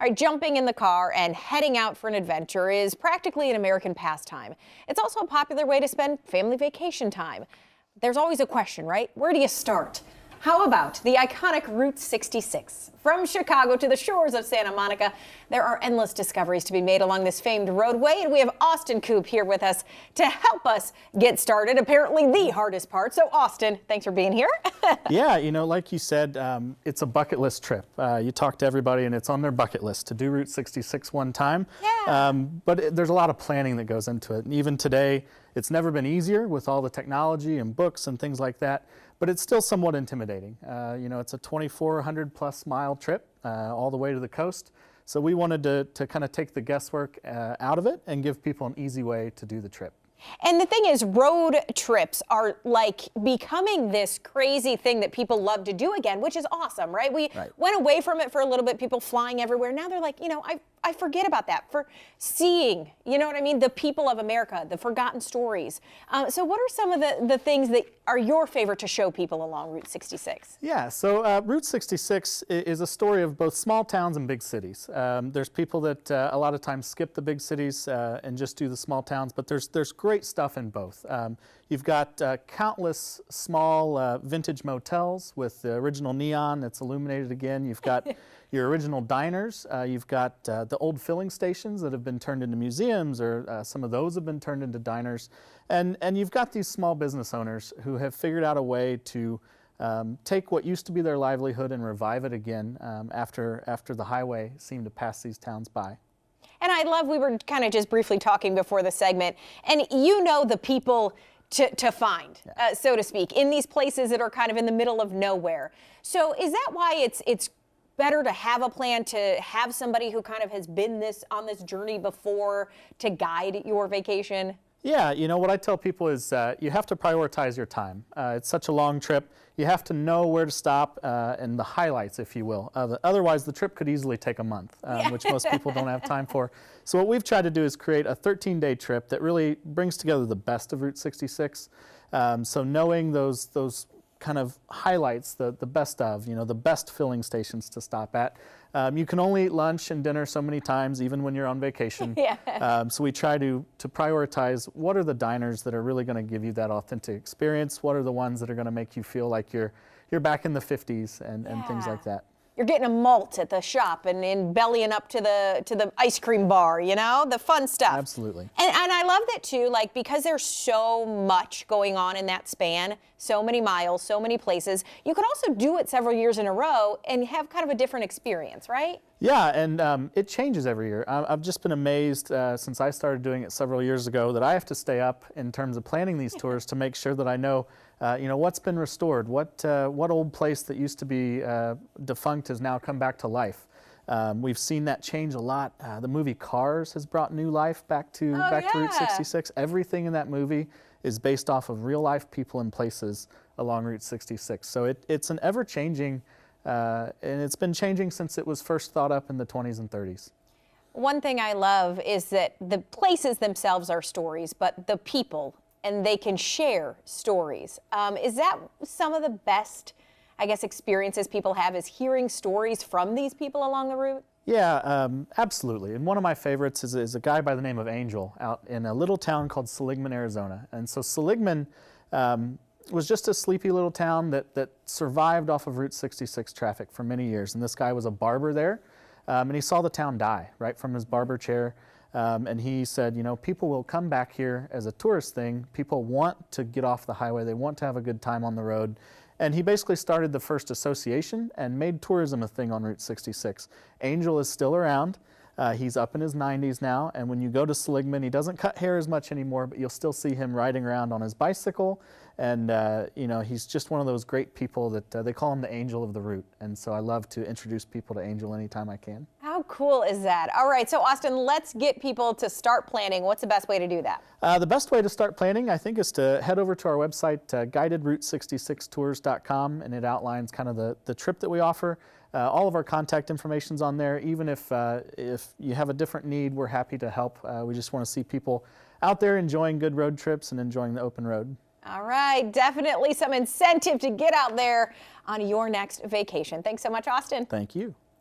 All right, jumping in the car and heading out for an adventure is practically an American pastime. It's also a popular way to spend family vacation time. There's always a question, right? Where do you start? How about the iconic Route 66? From Chicago to the shores of Santa Monica, there are endless discoveries to be made along this famed roadway, and we have Austin Coop here with us to help us get started. Apparently the hardest part. So Austin, thanks for being here. Yeah, like you said, it's a bucket list trip. You talk to everybody and it's on their bucket list to do Route 66 one time. Yeah. But there's a lot of planning that goes into it. And even today, it's never been easier with all the technology and books and things like that. But it's still somewhat intimidating. It's a 2,400 plus mile trip all the way to the coast. So we wanted to kind of take the guesswork out of it and give people an easy way to do the trip. And the thing is, road trips are like becoming this crazy thing that people love to do again, which is awesome, right? We went away from it for a little bit, people flying everywhere. Now they're like, I forget about that for seeing, the people of America, the forgotten stories. So what are some of the things that are your favorite to show people along Route 66? Yeah, so Route 66 is a story of both small towns and big cities. There's people that a lot of times skip the big cities and just do the small towns, but there's great stuff in both. You've got countless small vintage motels with the original neon that's illuminated again. You've got your original diners. You've got the old filling stations that have been turned into museums, or some of those have been turned into diners. And you've got these small business owners who have figured out a way to take what used to be their livelihood and revive it again after the highway seemed to pass these towns by. And I love, we were kind of just briefly talking before the segment, and the people to find, so to speak, in these places that are kind of in the middle of nowhere. So is that why it's better to have a plan, to have somebody who kind of has been on this journey before to guide your vacation? Yeah, what I tell people is you have to prioritize your time. It's such a long trip. You have to know where to stop and the highlights, if you will. Otherwise, the trip could easily take a month, which most people don't have time for. So what we've tried to do is create a 13-day trip that really brings together the best of Route 66. So knowing those kind of highlights, the best of, the best filling stations to stop at. You can only eat lunch and dinner so many times, even when you're on vacation. So we try to prioritize what are the diners that are really going to give you that authentic experience, what are the ones that are going to make you feel like you're back in the 50s and things like that. You're getting a malt at the shop and bellying up to the ice cream bar, the fun stuff. Absolutely. And I love that too, because there's so much going on in that span, so many miles, so many places. You could also do it several years in a row and have kind of a different experience, right? Yeah, and it changes every year. I've just been amazed since I started doing it several years ago that I have to stay up in terms of planning these tours to make sure that I know what's been restored, what old place that used to be defunct has now come back to life. We've seen that change a lot. The movie Cars has brought new life back to Route 66. Everything in that movie is based off of real life people and places along Route 66. So it's an ever-changing, and it's been changing since it was first thought up in the 20s and 30s. One thing I love is that the places themselves are stories, but the people, and they can share stories. Is that some of the best, experiences people have, is hearing stories from these people along the route? Yeah, absolutely. And one of my favorites is a guy by the name of Angel out in a little town called Seligman, Arizona. And so Seligman was just a sleepy little town that survived off of Route 66 traffic for many years. And this guy was a barber there, and he saw the town die right from his barber chair. And he said, people will come back here as a tourist thing. People want to get off the highway. They want to have a good time on the road. And he basically started the first association and made tourism a thing on Route 66. Angel is still around. He's up in his 90s now. And when you go to Seligman, he doesn't cut hair as much anymore, but you'll still see him riding around on his bicycle. And, he's just one of those great people that they call him the angel of the route. And so I love to introduce people to Angel anytime I can. How cool is that? All right, so Austin, let's get people to start planning. What's the best way to do that? The best way to start planning, I think, is to head over to our website, guidedroute66tours.com, and it outlines kind of the trip that we offer. All of our contact information's on there. Even if you have a different need, we're happy to help. We just want to see people out there enjoying good road trips and enjoying the open road. All right, definitely some incentive to get out there on your next vacation. Thanks so much, Austin. Thank you.